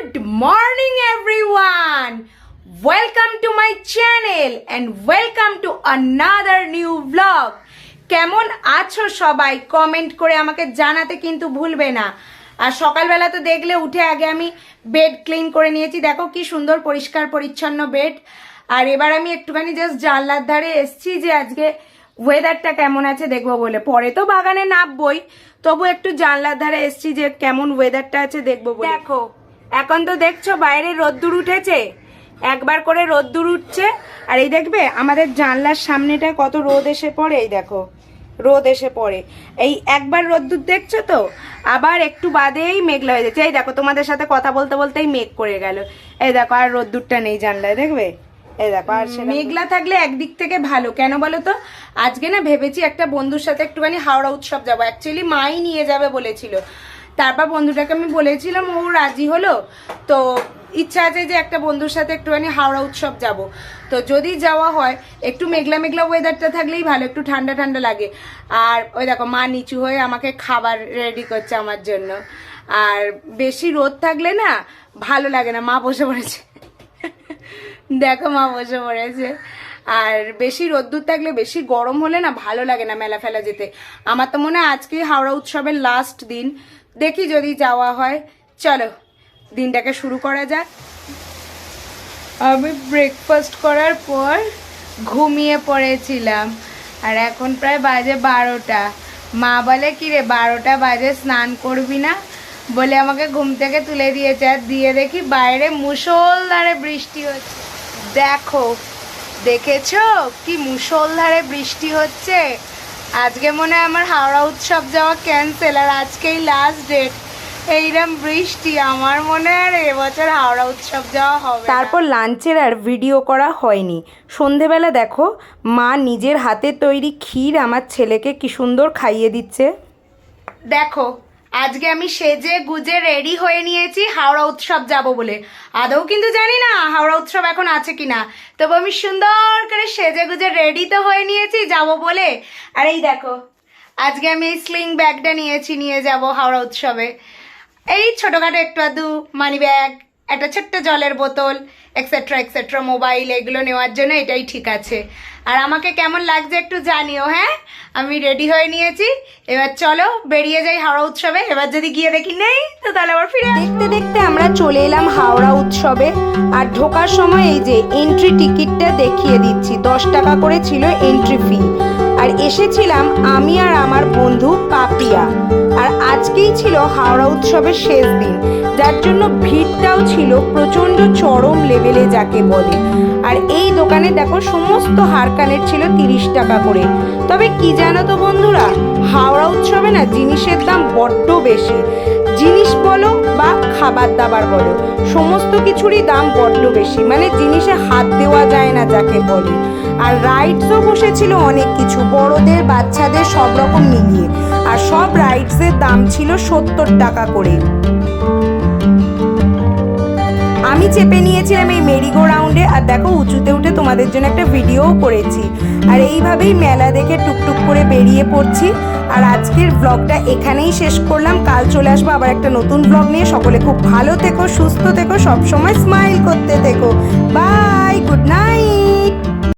Good morning everyone. Welcome to my channel and welcome to another new vlog. কেমন আছো সবাই comment করে আমাকে জানাতে কিন্তু ভুলবে না। আর সকালবেলা তো দেখলে উঠে আগে আমি বেড ক্লিন করে নিয়েছি, দেখো কি সুন্দর পরিষ্কার পরিচ্ছন্ন বেড। আর এবার আমি একটুখানি জাস্ট জানলার ধারে এসছি যে আজকে ওয়েদারটা কেমন আছে দেখবো বলে। পরে তো বাগানে নামবই, তবু একটু জানলার ধারে এসছি যে কেমন ওয়েদারটা আছে দেখবো বলে। দেখো এখন তো দেখছো বাইরে রোদ্দুর উঠেছে, একবার করে রোদ্দুর উঠছে। আর এই দেখবে আমাদের জানলার সামনেটা কত রোদ এসে পড়ে, এই দেখো রোদ এসে পড়ে। এই একবার রোদ্দুর দেখছো তো, আবার একটু বাদেই মেঘলা হয়ে যাচ্ছে। এই দেখো তোমাদের সাথে কথা বলতে বলতেই মেঘ করে গেল। এই দেখো আর রোদ্দুরটা নেই জানলায়, দেখবে এই দেখো। আর মেঘলা থাকলে একদিক থেকে ভালো, কেন বলো তো, আজকে না ভেবেছি একটা বন্ধুর সাথে একটুখানি হাওড়া উৎসব যাবো। অ্যাকচুয়ালি মাই নিয়ে যাবে বলেছিল, তারপর বন্ধুটাকে আমি বলেছিলাম, ও রাজি হলো। তো ইচ্ছা আছে যে একটা বন্ধুর সাথে একটুখানি হাওড়া উৎসব যাব। তো যদি যাওয়া হয় একটু মেঘলা মেঘলা ওয়েদারটা থাকলেই ভালো, একটু ঠান্ডা ঠান্ডা লাগে। আর ওই দেখো মা নিচু হয়ে আমাকে খাবার রেডি করছে আমার জন্য। আর বেশি রোদ থাকলে না ভালো লাগে না, মা বসে পড়েছে দেখো মা বসে পড়েছে। আর বেশি রোদ্দুর থাকলে, বেশি গরম হলে না ভালো লাগে না মেলা ফেলা যেতে। আমার তো মনে হয় আজকেই হাওড়া উৎসবের লাস্ট দিন, দেখি যদি যাওয়া হয়। চলো দিনটাকে শুরু করা যাক। আমি ব্রেকফাস্ট করার পর ঘুমিয়ে পড়েছিলাম, আর এখন প্রায় বাজে 12টা। মা বলে কি রে 12টা বাজে স্নান করবি না, বলে আমাকে ঘুম থেকে তুলে দিয়েছে। আর দিয়ে দেখি বাইরে মুষলধারে বৃষ্টি হচ্ছে। দেখো দেখেছো কি মুষলধারে বৃষ্টি হচ্ছে। আজকে মনে হয় আমার হাওড়া উৎসব যাওয়া ক্যান্সেল, আর আজকেই লাস্ট ডেট। এইরকম বৃষ্টি, আমার মনে হয় আর এবছর হাওড়া উৎসব যাওয়া হবে। তারপর লাঞ্চের আর ভিডিও করা হয়নি। সন্ধেবেলা দেখো মা নিজের হাতে তৈরি ক্ষীর আমার ছেলেকে কি সুন্দর খাইয়ে দিচ্ছে। দেখো আজকে আমি সেজে গুজে রেডি হয়ে নিয়েছি হাওড়া উৎসব যাব বলে। আদৌ কিন্তু জানি না হাওড়া উৎসব এখন আছে কিনা, তবু আমি সুন্দর করে সেজে গুজে রেডি তো হয়ে নিয়েছি যাব বলে। আর এই দেখো আজকে আমি এই স্লিং ব্যাগটা নিয়েছি, নিয়ে যাব হাওড়া উৎসবে। এই ছোটোখাটো একটু আধটু মানি ব্যাগ, একটা ছোট্ট জলের বোতল, এক্সেট্রা এক্সেট্রা, মোবাইল, এগুলো নেওয়ার জন্য এটাই ঠিক আছে। আর আমাকে কেমন লাগছে একটু জানিও। হ্যাঁ আমি রেডি হয়ে নিয়েছি, এবার চলো বেরিয়ে যাই হাওড়া উৎসবে। এবার যদি গিয়ে দেখি নেই তো তাহলে আবার ফিরে। দেখতে দেখতে আমরা চলে এলাম হাওড়া উৎসবে। আর ঢোকার সময় এই যে এন্ট্রি টিকিটটা দেখিয়ে দিচ্ছি, 10 টাকা করে ছিল এন্ট্রি ফি। আর এসেছিলাম আমি আর আমার বন্ধু পাপিয়া। আর আজকেই ছিল হাওড়া উৎসবের শেষ দিন, যার জন্য ভিড়টাও ছিল প্রচণ্ড চরম লেভেলে যাকে বলে। আর এই দোকানে দেখো সমস্ত হারকানের ছিল 30 টাকা করে। তবে কি জানো তো বন্ধুরা, হাওড়া উৎসবে না জিনিসের দাম বড্ড বেশি। জিনিস বলো বা খাবার দাবার বলো, সমস্ত কিছুরই দাম বড্ড বেশি, মানে জিনিসে হাত দেওয়া যায় না যাকে বলে। আর রাইডসও বসেছিল অনেক কিছু, বড়দের বাচ্চাদের সব রকম মিলিয়ে। আর সব রাইডসের দাম ছিল 70 টাকা করে। আমি চেপে নিয়েছিলাম এই মেরিগো রাউন্ডে। আর দেখো উঁচুতে উঠে তোমাদের জন্য একটা ভিডিওও করেছি। আর এইভাবেই মেলা দেখে টুকটুক করে বেরিয়ে পড়ছি। আর আজকের ব্লগটা এখানেই শেষ করলাম, কাল চলে আসবো আবার একটা নতুন ব্লগ নিয়ে। সকলে খুব ভালো থেকো, সুস্থ থেকো, সবসময় স্মাইল করতে থেকো। Bye, good night.